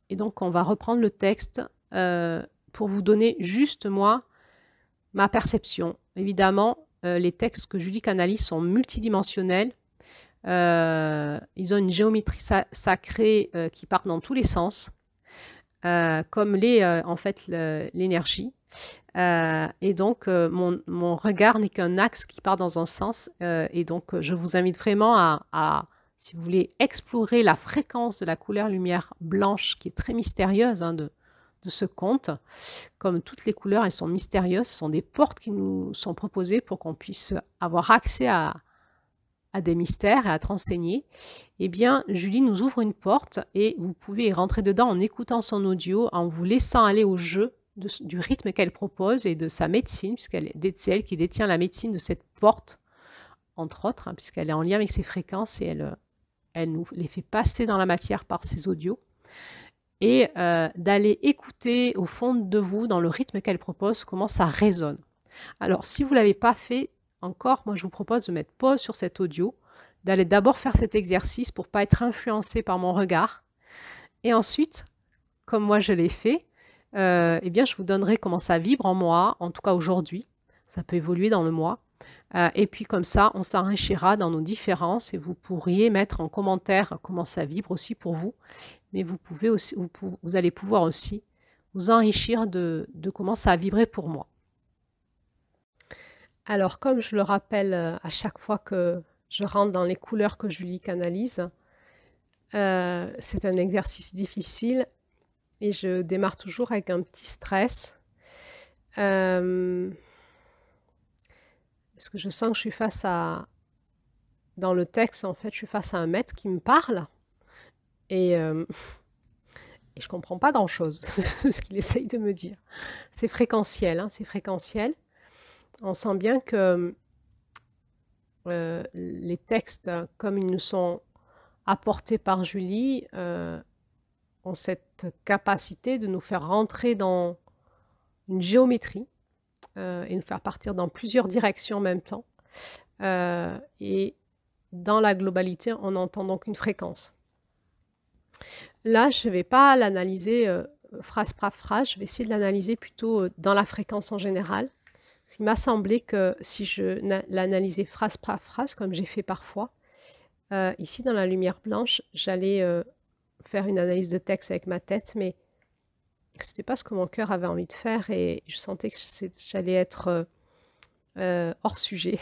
Et donc, on va reprendre le texte pour vous donner juste moi, ma perception. Évidemment, les textes que Julie canalise sont multidimensionnels. Ils ont une géométrie sacrée qui part dans tous les sens, comme en fait l'énergie. Et donc, mon regard n'est qu'un axe qui part dans un sens. Et donc, je vous invite vraiment à si vous voulez explorer la fréquence de la couleur lumière blanche, qui est très mystérieuse de ce conte, comme toutes les couleurs, elles sont mystérieuses, ce sont des portes qui nous sont proposées pour qu'on puisse avoir accès à des mystères et à être enseigné, eh bien, Julie nous ouvre une porte et vous pouvez rentrer dedans en écoutant son audio, en vous laissant aller au jeu du rythme qu'elle propose et de sa médecine, c'est elle qui détient la médecine de cette porte, entre autres, puisqu'elle est en lien avec ses fréquences et elle nous les fait passer dans la matière par ses audios, et d'aller écouter au fond de vous, dans le rythme qu'elle propose, comment ça résonne. Alors, si vous ne l'avez pas fait encore, moi je vous propose de mettre pause sur cet audio, d'aller d'abord faire cet exercice pour ne pas être influencé par mon regard. Et ensuite, comme moi je l'ai fait, eh bien je vous donnerai comment ça vibre en moi, en tout cas aujourd'hui. Ça peut évoluer dans le mois. Et puis comme ça, on s'enrichira dans nos différences et vous pourriez mettre en commentaire comment ça vibre aussi pour vous. Mais vous pouvez aussi, vous allez pouvoir aussi vous enrichir de comment ça a vibré pour moi. Alors, comme je le rappelle à chaque fois que je rentre dans les couleurs que Julie canalise, c'est un exercice difficile et je démarre toujours avec un petit stress. Parce que je sens que je suis face à... Dans le texte, en fait, je suis face à un maître qui me parle et je ne comprends pas grand-chose de ce qu'il essaye de me dire. C'est fréquentiel, c'est fréquentiel. On sent bien que les textes, comme ils nous sont apportés par Julie, ont cette capacité de nous faire rentrer dans une géométrie et nous faire partir dans plusieurs directions en même temps. Et dans la globalité, on entend donc une fréquence. Là, je ne vais pas l'analyser phrase par phrase, je vais essayer de l'analyser plutôt dans la fréquence en général. Il m'a semblé que si je l'analysais phrase par phrase, comme j'ai fait parfois, ici dans la lumière blanche, j'allais faire une analyse de texte avec ma tête, mais ce n'était pas ce que mon cœur avait envie de faire et je sentais que j'allais être hors sujet.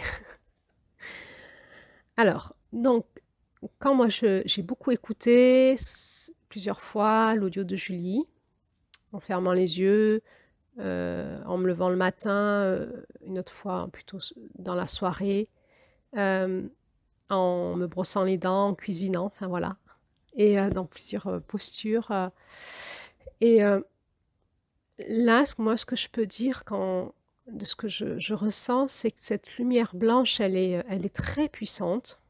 Alors, donc, quand moi j'ai beaucoup écouté plusieurs fois l'audio de Julie, en fermant les yeux, en me levant le matin, une autre fois plutôt dans la soirée, en me brossant les dents, en cuisinant, enfin voilà, et dans plusieurs postures. Et là, moi, ce que je peux dire de ce que je ressens, c'est que cette lumière blanche, elle est très puissante.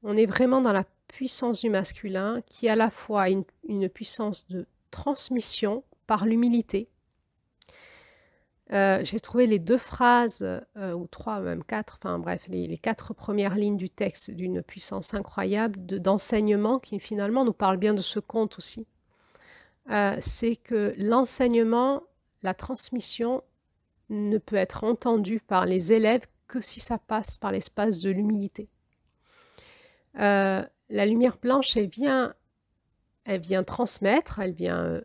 On est vraiment dans la puissance du masculin qui est à la fois une puissance de transmission par l'humilité. J'ai trouvé les deux phrases, ou trois, même quatre, enfin bref, les quatre premières lignes du texte d'une puissance incroyable d'enseignement qui finalement nous parle bien de ce conte aussi. C'est que l'enseignement, la transmission ne peut être entendue par les élèves que si ça passe par l'espace de l'humilité. La lumière blanche, elle vient transmettre, elle vient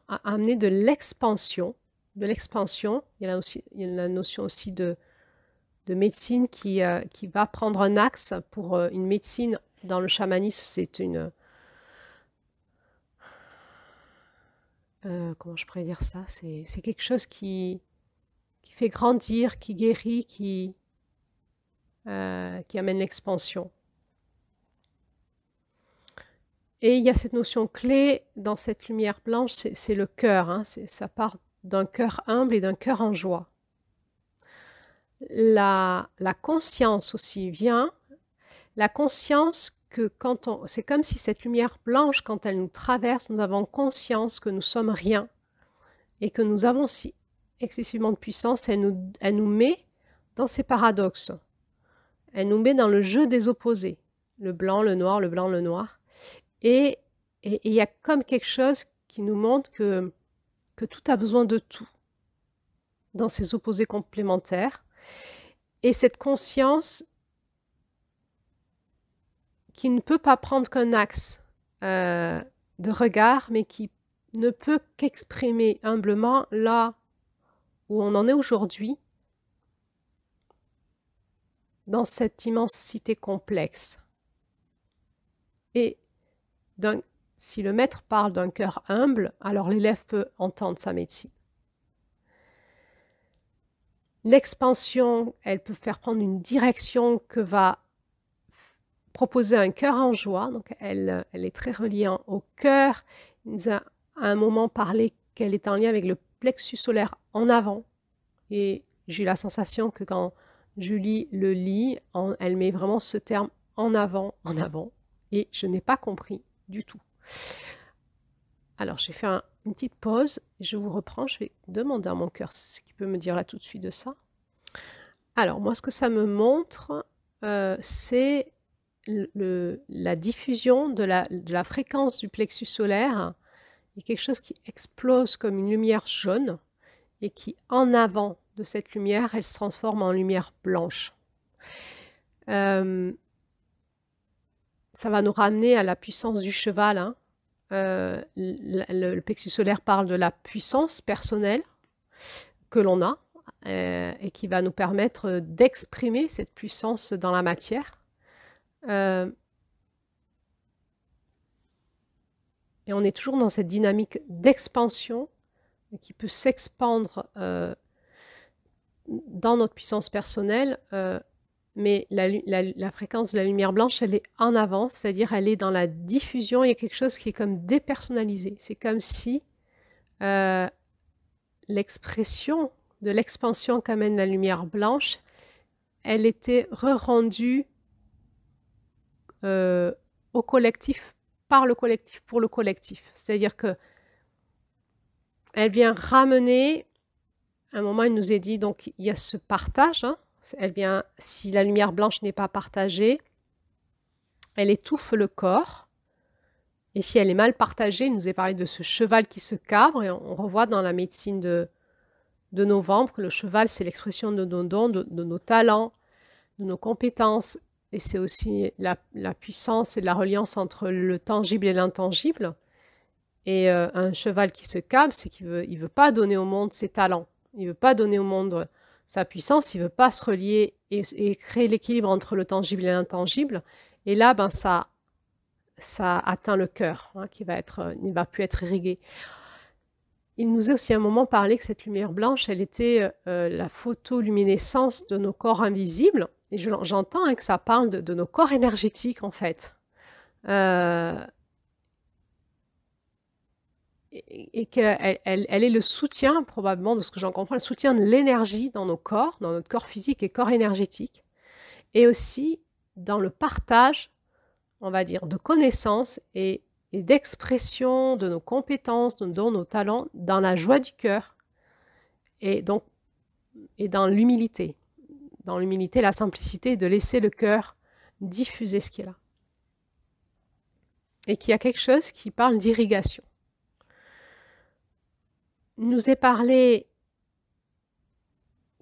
amener de l'expansion. Il y a la notion aussi de médecine qui va prendre un axe pour une médecine. Dans le chamanisme, c'est une... comment je pourrais dire ça? C'est quelque chose qui fait grandir, qui guérit, qui amène l'expansion. Et il y a cette notion clé dans cette lumière blanche, c'est le cœur. Ça part d'un cœur humble et d'un cœur en joie. La conscience aussi vient. La conscience que c'est comme si cette lumière blanche, quand elle nous traverse, nous avons conscience que nous sommes rien et que nous avons si excessivement de puissance. Elle nous met dans ces paradoxes. Elle nous met dans le jeu des opposés. Le blanc, le noir, le blanc, le noir. Et il y a comme quelque chose qui nous montre que tout a besoin de tout dans ces opposés complémentaires. Et cette conscience qui ne peut pas prendre qu'un axe de regard, mais qui ne peut qu'exprimer humblement là où on en est aujourd'hui, dans cette immensité complexe. Et si le maître parle d'un cœur humble, alors l'élève peut entendre sa médecine. L'expansion, elle peut faire prendre une direction que va proposer un cœur en joie. Donc elle est très reliée au cœur. Il nous a à un moment parlé qu'elle est en lien avec le plexus solaire en avant. Et j'ai eu la sensation que quand Julie le lit, elle met vraiment ce terme en avant. Et je n'ai pas compris du tout. Alors, j'ai fait une petite pause. Je vous reprends. Je vais demander à mon cœur ce qu'il peut me dire là tout de suite de ça. Alors, moi, ce que ça me montre, c'est la diffusion de la fréquence du plexus solaire. Il y a quelque chose qui explose comme une lumière jaune et qui, en avant de cette lumière, elle se transforme en lumière blanche. Ça va nous ramener à la puissance du cheval, hein. Le plexus solaire parle de la puissance personnelle que l'on a et qui va nous permettre d'exprimer cette puissance dans la matière. Et on est toujours dans cette dynamique d'expansion qui peut s'expandre dans notre puissance personnelle, mais la fréquence de la lumière blanche, elle est en avant, c'est-à-dire elle est dans la diffusion. Il y a quelque chose qui est comme dépersonnalisé. C'est comme si l'expression de l'expansion qu'amène la lumière blanche, elle était re-rendue au collectif, par le collectif, pour le collectif. C'est-à-dire que elle vient ramener, à un moment il nous est dit, donc il y a ce partage, hein, elle vient, si la lumière blanche n'est pas partagée, elle étouffe le corps. Et si elle est mal partagée, il nous est parlé de ce cheval qui se cabre, et on revoit dans la médecine de novembre que le cheval, c'est l'expression de nos dons, de nos talents, de nos compétences, et c'est aussi la puissance et la reliance entre le tangible et l'intangible. Et un cheval qui se cabre, c'est qu'il ne veut pas donner au monde ses talents, il ne veut pas donner au monde sa puissance, il ne veut pas se relier et créer l'équilibre entre le tangible et l'intangible. Et là, ben, ça atteint le cœur, hein, il ne va plus être irrigué. Il nous a aussi à un moment parlé que cette lumière blanche, elle était la photoluminescence de nos corps invisibles. Et j'entends hein, que ça parle de nos corps énergétiques, en fait. Et qu'elle est le soutien, probablement, de ce que j'en comprends, le soutien de l'énergie dans nos corps, dans notre corps physique et corps énergétique. Et aussi dans le partage, on va dire, de connaissances et d'expression de nos compétences, de nos talents, dans la joie du cœur et dans l'humilité. Dans l'humilité, la simplicité, de laisser le cœur diffuser ce qui est là. Et qu'il y a quelque chose qui parle d'irrigation. Il nous est parlé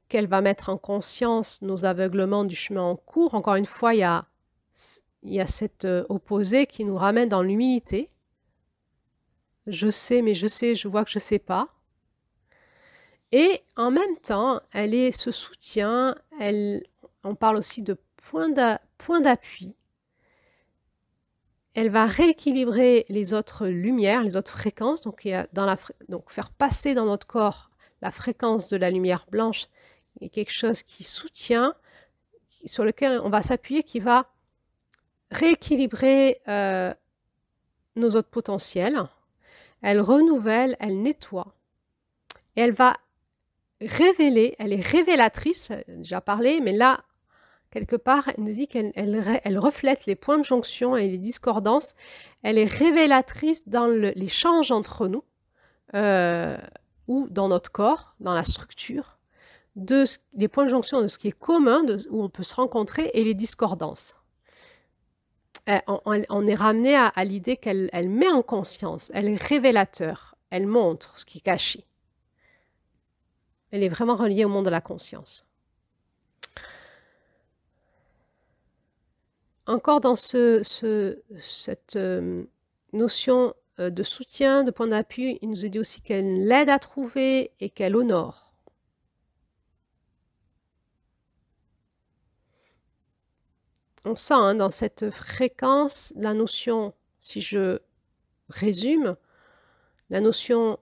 qu'elle va mettre en conscience nos aveuglements du chemin en cours. Encore une fois, il y a cet opposé qui nous ramène dans l'humilité. Je sais, mais je sais, je vois que je ne sais pas. Et en même temps, elle est ce soutien, on parle aussi de point d'appui. Elle va rééquilibrer les autres lumières, les autres fréquences, donc faire passer dans notre corps la fréquence de la lumière blanche et quelque chose qui soutient, sur lequel on va s'appuyer, qui va rééquilibrer nos autres potentiels. Elle renouvelle, elle nettoie. Et elle va révéler, elle est révélatrice, j'ai déjà parlé, mais là, quelque part, elle nous dit qu'elle reflète les points de jonction et les discordances. Elle est révélatrice dans l'échange entre nous, ou dans notre corps, dans la structure, les points de jonction de ce qui est commun, où on peut se rencontrer, et les discordances. On est ramené à l'idée qu'elle met en conscience, elle est révélateur, elle montre ce qui est caché. Elle est vraiment reliée au monde de la conscience. Encore dans cette notion de soutien, de point d'appui, il nous est dit aussi qu'elle l'aide à trouver et qu'elle honore. on sent hein, dans cette fréquence la notion, si je résume, la notion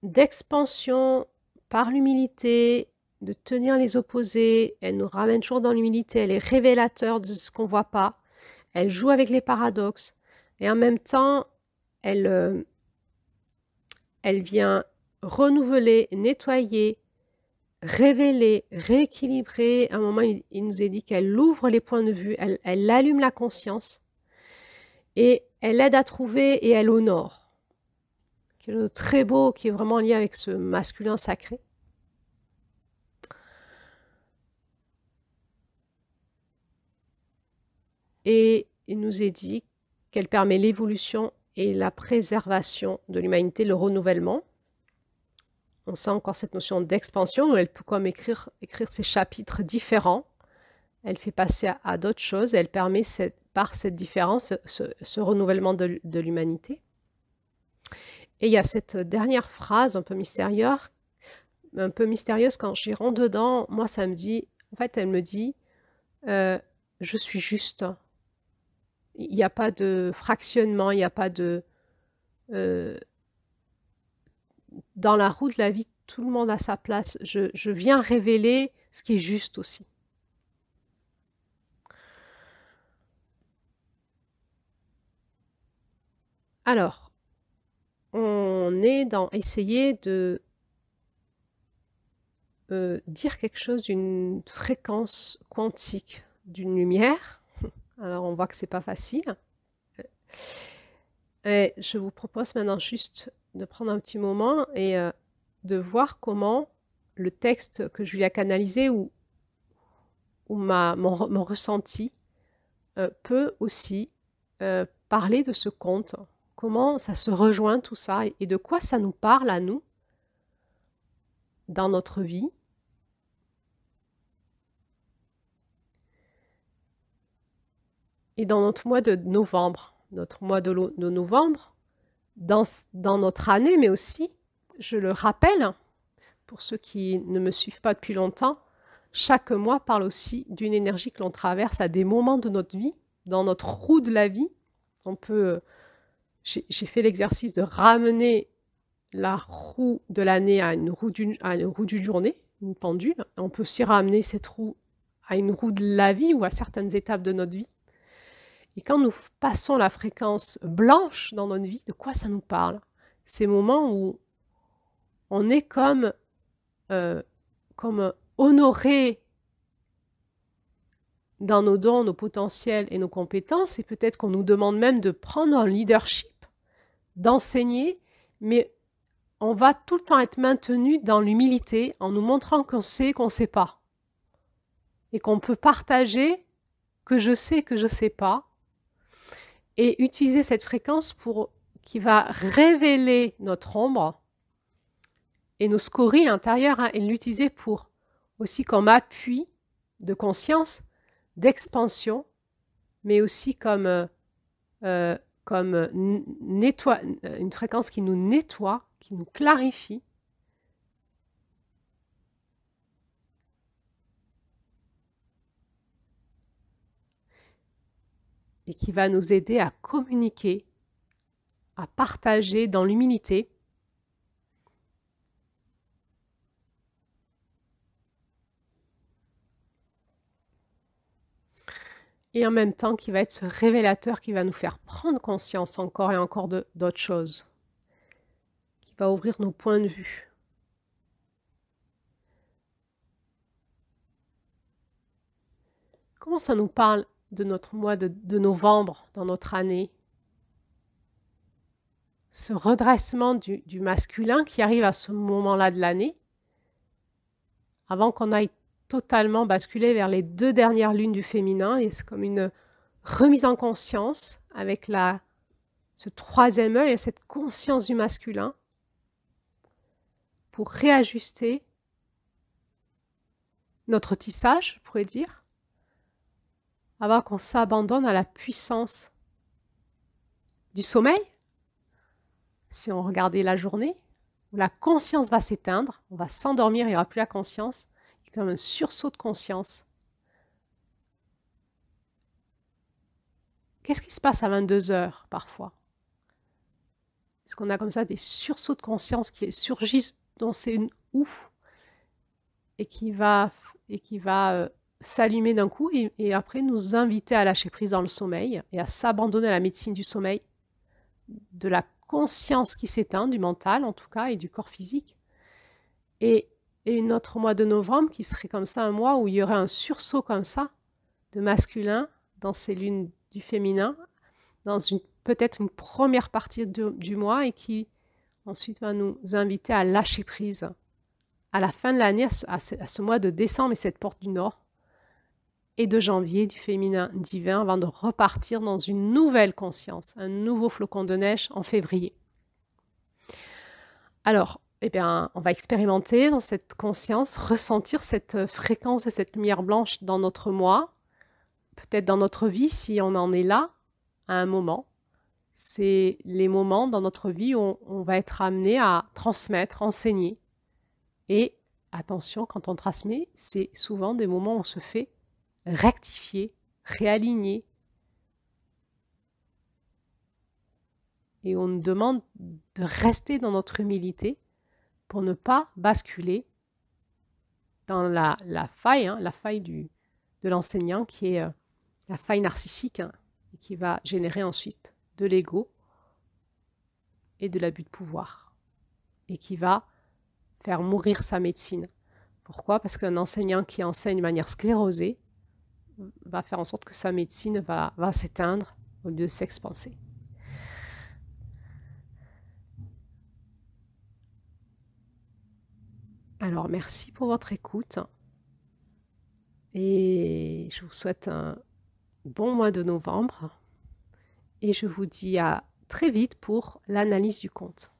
d'expansion par l'humilité, de tenir les opposés, elle nous ramène toujours dans l'humilité, elle est révélateur de ce qu'on ne voit pas, elle joue avec les paradoxes, et en même temps, elle vient renouveler, nettoyer, révéler, rééquilibrer. À un moment, il nous est dit qu'elle ouvre les points de vue, elle allume la conscience, et elle aide à trouver et elle honore. Quelque chose de très beau qui est vraiment lié avec ce masculin sacré. Et il nous est dit qu'elle permet l'évolution et la préservation de l'humanité, le renouvellement. On sent encore cette notion d'expansion où elle peut comme écrire ses chapitres différents. Elle fait passer à d'autres choses et elle permet par cette différence ce renouvellement de l'humanité. Et il y a cette dernière phrase un peu mystérieuse quand j'y rentre dedans, moi ça me dit, en fait elle me dit, je suis juste. Il n'y a pas de fractionnement, il n'y a pas de... dans la roue de la vie, tout le monde a sa place. Je viens révéler ce qui est juste aussi. Alors, on est dans essayer de dire quelque chose d'une fréquence quantique, d'une lumière. Alors, on voit que c'est pas facile. Et je vous propose maintenant juste de prendre un petit moment et de voir comment le texte que Julia a canalisé ou mon ressenti peut aussi parler de ce conte. Comment ça se rejoint tout ça et de quoi ça nous parle à nous dans notre vie. Et dans notre mois de novembre, dans notre année, mais aussi, je le rappelle, pour ceux qui ne me suivent pas depuis longtemps, chaque mois parle aussi d'une énergie que l'on traverse à des moments de notre vie, dans notre roue de la vie. On peut, j'ai fait l'exercice de ramener la roue de l'année à une roue d'une journée, une pendule. On peut aussi ramener cette roue à une roue de la vie ou à certaines étapes de notre vie. Et quand nous passons la fréquence blanche dans notre vie, de quoi ça nous parle? Ces moments où on est comme honoré dans nos dons, nos potentiels et nos compétences, et peut-être qu'on nous demande même de prendre un leadership, d'enseigner, mais on va tout le temps être maintenu dans l'humilité en nous montrant qu'on sait pas, et qu'on peut partager que je sais pas, et utiliser cette fréquence qui va révéler notre ombre et nos scories intérieures, hein, et l'utiliser pour aussi comme appui de conscience, d'expansion, mais aussi comme une fréquence qui nous nettoie, qui nous clarifie. Et qui va nous aider à communiquer, à partager dans l'humilité. Et en même temps qui va être ce révélateur qui va nous faire prendre conscience encore et encore d'autres choses, qui va ouvrir nos points de vue. Comment ça nous parle de notre mois de novembre dans notre année? Ce redressement du masculin qui arrive à ce moment-là de l'année, avant qu'on aille totalement basculer vers les 2 dernières lunes du féminin, et c'est comme une remise en conscience avec ce 3e œil et cette conscience du masculin pour réajuster notre tissage, je pourrais dire, avant qu'on s'abandonne à la puissance du sommeil. Si on regardait la journée, où la conscience va s'éteindre, on va s'endormir, il n'y aura plus la conscience, il y a comme un sursaut de conscience. Qu'est-ce qui se passe à 22 heures parfois? Est-ce qu'on a comme ça des sursauts de conscience qui surgissent dans ces ouf et qui va s'allumer d'un coup et après nous inviter à lâcher prise dans le sommeil et à s'abandonner à la médecine du sommeil, de la conscience qui s'éteint, du mental en tout cas, et du corps physique. Et notre mois de novembre qui serait comme ça un mois où il y aurait un sursaut comme ça, de masculin dans ces lunes du féminin, dans peut-être une première partie du mois et qui ensuite va nous inviter à lâcher prise à la fin de l'année, à ce mois de décembre et cette porte du Nord, et de janvier du féminin divin avant de repartir dans une nouvelle conscience, un nouveau flocon de neige en février. Alors, eh bien, on va expérimenter dans cette conscience, ressentir cette fréquence de cette lumière blanche dans notre moi, peut-être dans notre vie si on en est là à un moment. C'est les moments dans notre vie où on va être amené à transmettre, enseigner. Et attention, quand on transmet, c'est souvent des moments où on se fait rectifier, réaligner. Et on nous demande de rester dans notre humilité pour ne pas basculer dans la faille, la faille de l'enseignant qui est la faille narcissique et qui va générer ensuite de l'ego et de l'abus de pouvoir et qui va faire mourir sa médecine. Pourquoi? Parce qu'un enseignant qui enseigne de manière sclérosée va faire en sorte que sa médecine va s'éteindre au lieu de s'expanser. Alors, merci pour votre écoute et je vous souhaite un bon mois de novembre et je vous dis à très vite pour l'analyse du conte.